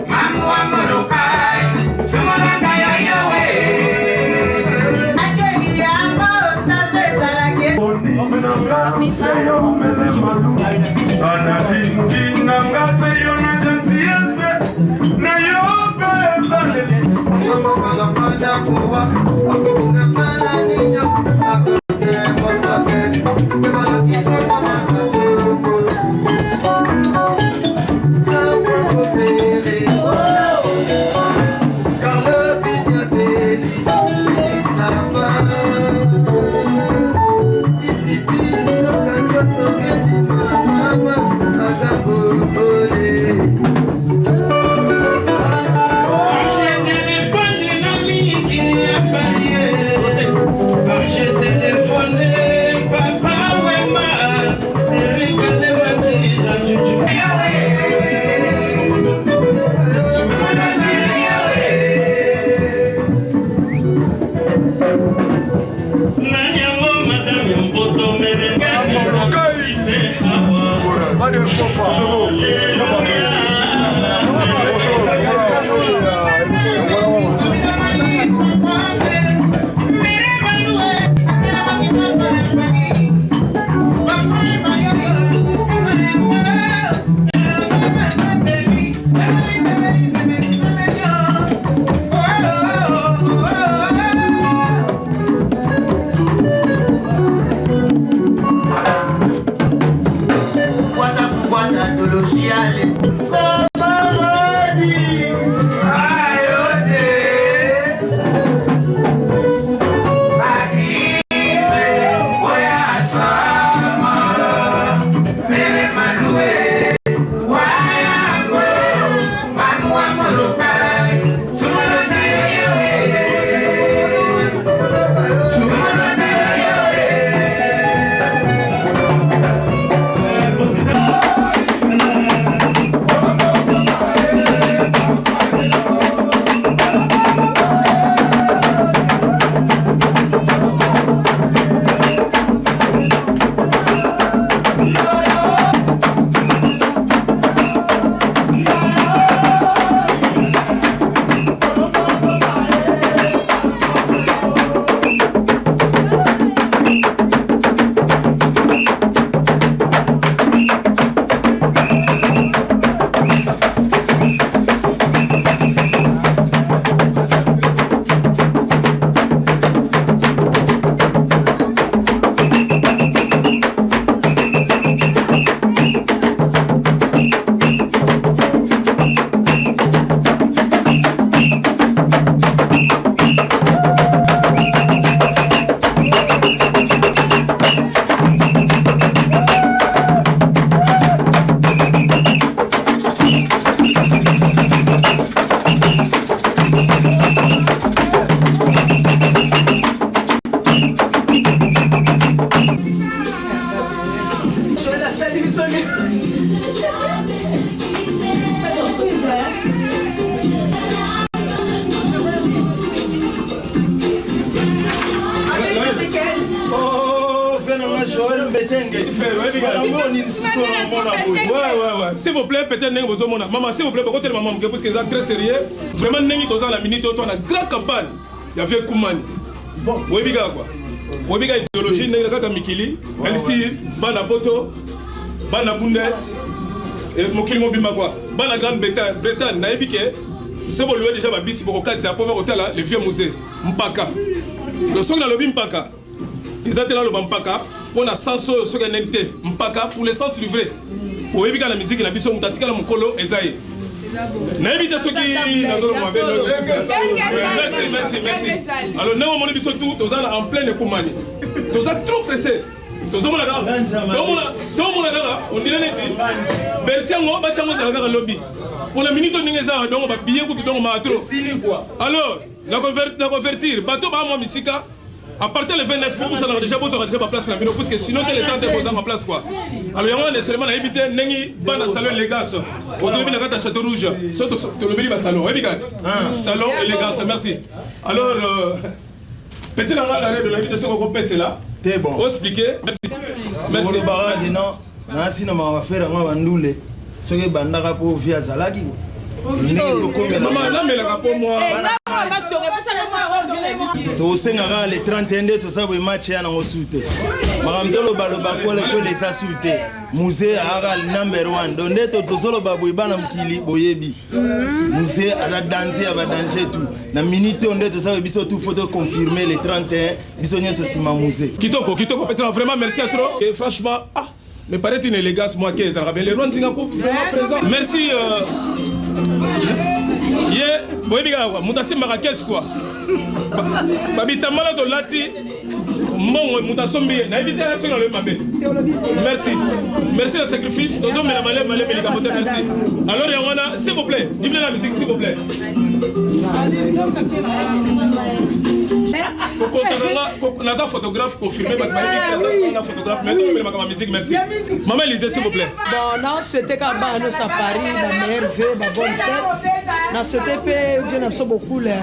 Mamu wa Molokai, Sumulanda ya Yahweh. S'il vous plaît, peut-être maman, s'il vous plaît, parce que c'est très sérieux. Vraiment, dans la minute, on a une grande campagne. Il y avait Koumani. Oui, biga quoi. Oui, biga idéologie, n'est pas Mikili. Elisi, Bana Poto, Bana Bundes, et Mokili Mobimba quoi. Bana Grande-Bretagne, Naïbike. C'est bon, lui déjà, Bissi Borokat, c'est à pauvre hôtel, le vieux musée. Mpaka. Le son dans le Mpaka. Ils étaient là le Mpaka. Pour la sens sur un NT. Mpaka pour l'essence du vrai. Pour éviter la musique, la biso mutatika la mukolo ezaï. N'évitez ceux qui merci. Alors nous on biso tout, tous en pleine Koumani. Tous trop pressé. Tous on on dirait net. Bersia ngo ba chango za ga lobby. Pour la minute on ngeza donc ba billet ko donc ma trop. Alors, la convertir bateau ba moi misika. À partir du 29, vous avez déjà ma place là, parce que sinon, les temps de poser ma place quoi. Alors, il y a nécessairement à éviter Nengi, ban salon élégance. Au début, on a château rouge. Surtout, tu le mets dans salon. Salon élégance, merci. Alors, petit l'arrêt de l'invitation qu'on peut c'est là. C'est bon. Vous expliquer. Merci. Le barrage, non. Nansi, on va faire un bandoule. Ce qui est bandara pour via Zalagi. Maman, là, mais la rapport moi. tosengaka le 31 nde tosala boye match ya nango su te makambo tolobaloba kolekole eza su te musée aka number 1 donc nde tozoloba boye bana mokili boyebi musée aza danse ya badanger tout na minute oyo nde tosala biso tout faut confirmer le 31 biso nyonso nsima musée kitoko Petra, vraiment merci à trop et franchement me paraît une élégance moi qui est arabe les rois Zingakou vraiment présent merci boyebiga quoi muta simbaka kesi quoi babitambala tolati mbongo muta sombi na éviter action dans le mabé merci le sacrifice tozomela malema melika pote merci alors yangwana s'il vous plaît dis-moi la musique s'il vous plaît naza photographe confirmé na photographe mais on la musique merci maman Élisée s'il vous plaît bon non souhaité qu'à Banos à Paris la meilleure vie la bonne fête na souhaité pe vient so beaucoup la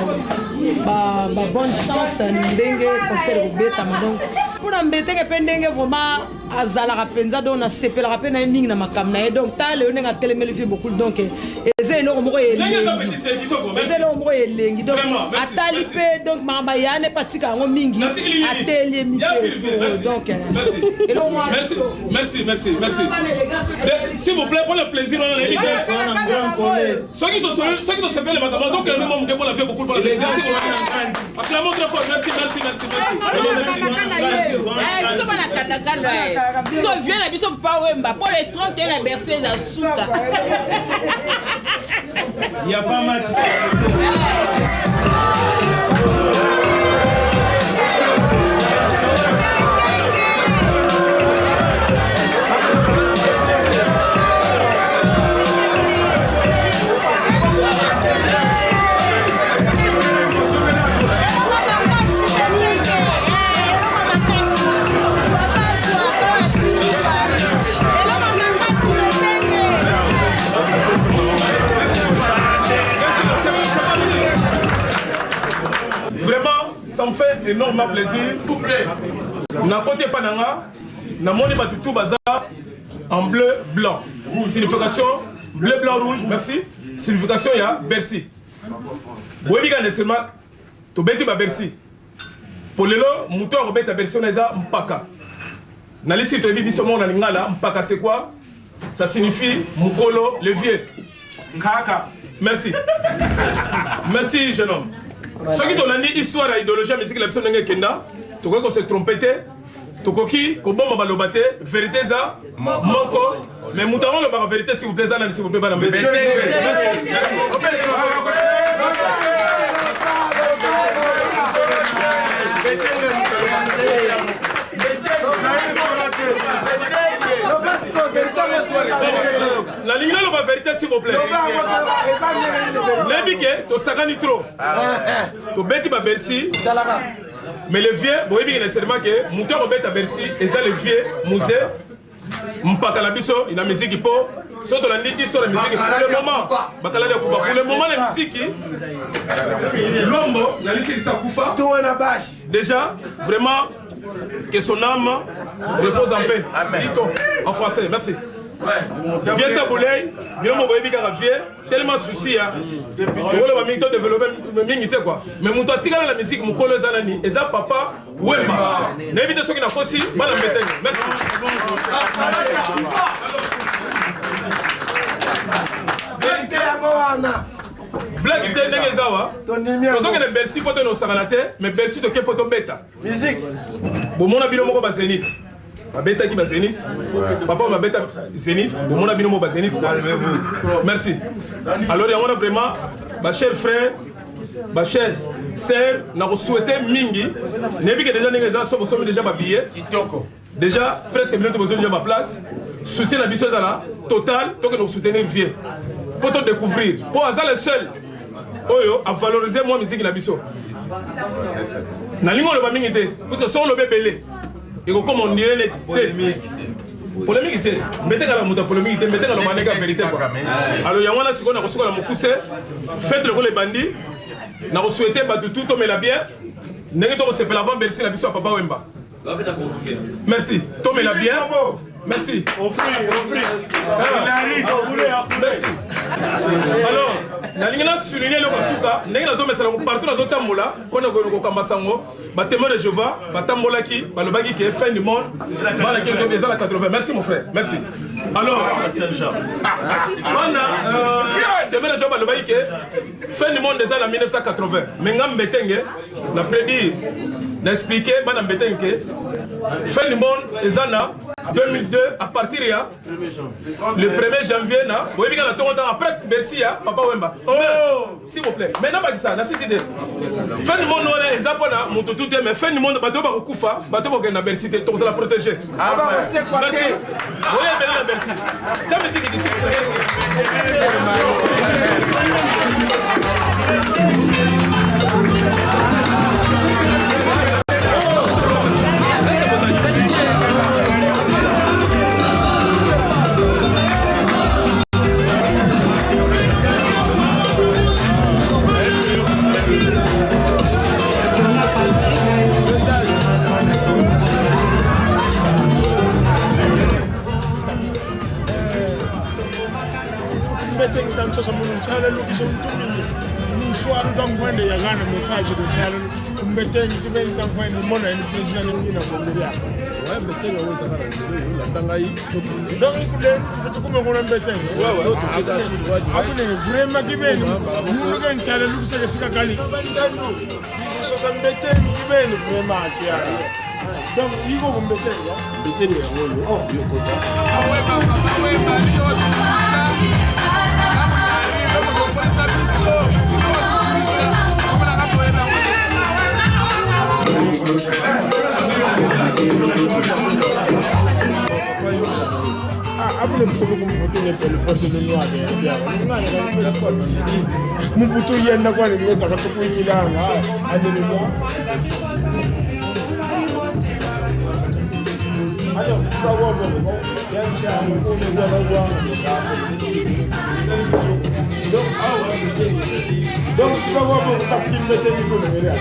bonne chance ndenge concert beta donc pour embêter que pendenge vraiment azala rapenza donc na sepela rapena mingi na makamna donc ta le nga telemeli vie beaucoup donc eze no moko elengi donc atali pe donc mamba yane patika ngo mingi ateli mi donc merci s'il vous plaît pour le plaisir on a les gars ceux qui te s'appellent makamna donc le même pour la faire beaucoup pour le plaisir acclamons très fort merci biso vient na biso pa wemba pour les 31 la berceuse à souka il y a pas match ça me fait énormément plaisir. Na côté Pananga, na moni batutu baza en bleu blanc. Signification bleu blanc rouge, merci. Signification ya Bercy. Boyebi ga seulement to beti ba Bercy. Pour lelo muto robeta Bercy on eza mpaka. Na liste to biso mona lingala mpaka c'est quoi? Ça signifie mukolo le vieux. Kaka. Merci. Merci jeune homme. Ceux qui ont dit histoire et idéologie à musique, la personne n'est kenda, tu crois qu'on s'est trompé, tu crois qu'on bombe à l'obate, vérité ça, manco, mais moutarons la vérité s'il vous plaît, s'il vous plaît, madame. La ligne la vérité s'il vous plaît. Nebike to sagani trop. To beti ba Bercy. Mais le vieux, vous voyez bien nécessairement que Mouta Robert à Bercy et ça le vieux musée mpaka la biso ina musique po soto la histoire de musique pour le moment bakala de kuba pour le moment la musique l'homme la liste ça kufa déjà vraiment que son âme repose en paix. Dis-toi en français, merci. Viens ta boulay, viens mon baby vieux, tellement souci hein. On va minto développer minité quoi. Mais mon toi tigala la musique mon colo zanani, et ça papa wemba. N'évite ceux qui n'a pas aussi, mal en bête. Merci. Blague était ndenge zawa. Tozo que Bercy poto no sagalate, mais Bercy to ke poto beta. Musique. Bon mon abino moko ba Zénith. Ba beta ki ba Zénith. Papa ba beta Zénith. Bon mon abino moko ba Zénith. Merci. Alors on a vraiment ba cher frère, ba cher sœur, na ko souhaiter mingi. Nebi que déjà ndenge zawa so déjà ba billet. Kitoko. Déjà presque bientôt besoin déjà ma place. Soutien la biso là total, to que nous soutenir vieux. Pour te découvrir, pour hasard le seul oyo à valoriser moi musique na biso. Na lingo le bamingi te, parce que sur le bébé et comme on dirait net polémique te, mettez la muta polémique te, mettez la manega vérité quoi. Alors il y a un siko na kosoko na mokuse, faites le les bandits, na ko souhaiter ba tout to mais la bien. Nenge to ko sepela avant Bercy la biso papa Wemba. Merci. Tomez la bien. Merci. Merci. Alors nalingi nasouligne eloko suka ndenge nazomesala partout nazotambola mpona kokamba sango batémoin de Jéhovah batambolaki balobaki ke fin du monde balaki eza na 80. Merci mon frère, merci. Alors wana témoin de Jéhovah balobaki ke fin du monde eza na 1980 mais nga mbetenge na prédire na expliquer bana mbetenge ke fin du monde eza na 2002 à partir ya le 1er janvier na oui bien après merci ya papa Wemba s'il vous plaît maintenant pas ça na sisi de fin du monde on exemple na moto tout mais fin du monde bato ba kufa bato ba na Bercy te to la protéger ah bah c'est quoi merci oui ben la Bercy tu me dis ici sasa munumthala lokisho mtumini mshwari kamkwende yakana message kuthala umbetengi kibeni kamkwende mona ni president ngina ngombelea wa mbetengi waweza kana nzuri la ndangai donc kule futukume ngona mbetengi hakuna vraiment kibeni mungu kantshala lokuseka sika kali sasa mbetengi kibeni vraiment kia donc iko kumbetengi mbetengi ya ngoyo yokota Mumputu yenda kwa ni ngota kwa kuingilanga haleluya. Ayo sawa bobo yancha mkule kwa baba donc awa donc sawa bobo tafikimbe tena kwa mbele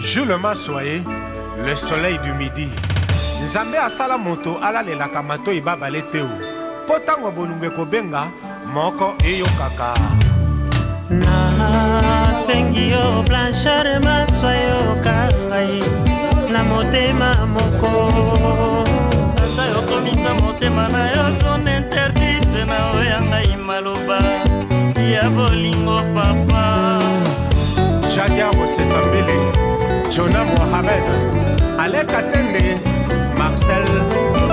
Jules Massoye, le soleil du midi. Nzambe asala moto alalelaka matoi babale teo. Potango bolunge kobenga moko eyokaka. Na sengi yo Blanchard Massoye okangai na motema moko. Ata yokomisa motema na yo zone interdite na oyanga imaloba ya bolingo papa. Jadia Mosesambili, Jonah Mohamed, Alec Atende, Marcel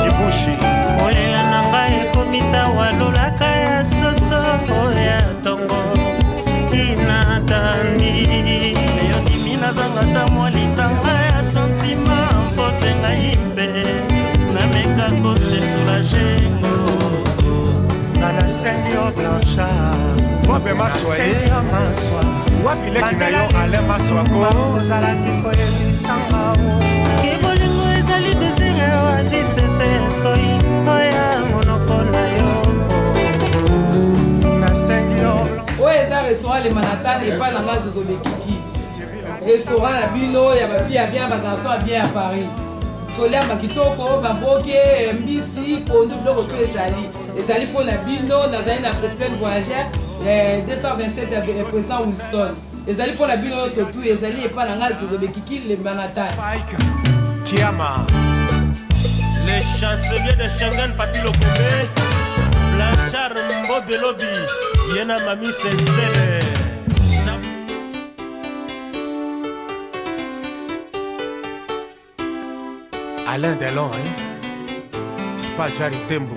Kibushi. Olela nanga ekomisa walolaka ya soso oya tongo inatandi eyondimi nazanga ta mwalitanga ya sentima mpote ngai mpe nameka kosesoulagengo nana sengi yo Blanchard Bobe Massoye wapileki na yo ale Massoako ozalaki koyebisanga kibolingo ezali desire oazisese soi oya monoko na yo nasengi yo oyo eza restaurant le manhattan epai nanga zozo bekiki restaurant na bino ya bafille ya bien bagarçon ya bien ya paris kolia kitoko baboke mbisi pondu biloko to ezali mpo na bino nazali na plein voyageur 227 président Wilson ezali mpo na bino nyonso tu ezali epai na ngai zozo bekiki le manhattan Kiama les chanceliers de Schengen Papi Lokombe Blanchard Mbobelobi Yena Mami Sensele Alain Delon Spadjari Tembo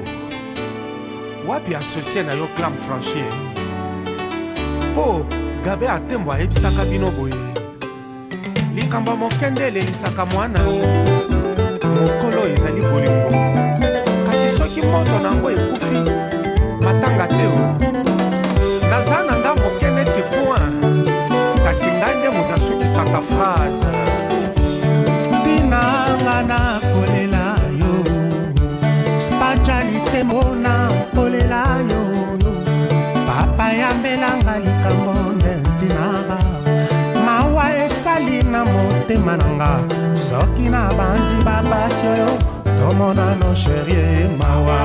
wapi associé na yo clam franchi po Gabe Atembo ayebisaka bino boye likambo mokende elelisaka mwana mokolo ezali bolingo kasi soki moto nango ekufi matanga te naza na nga moke neti point kasi ngai nde moto asukisaka phrase tinanga na kolela yo Spadjali te mpona kolela yo papa yambelanga likambo nde ntinaba mawa esali na motema nanga soki na banzi babasi oyo tomonano sherie mawa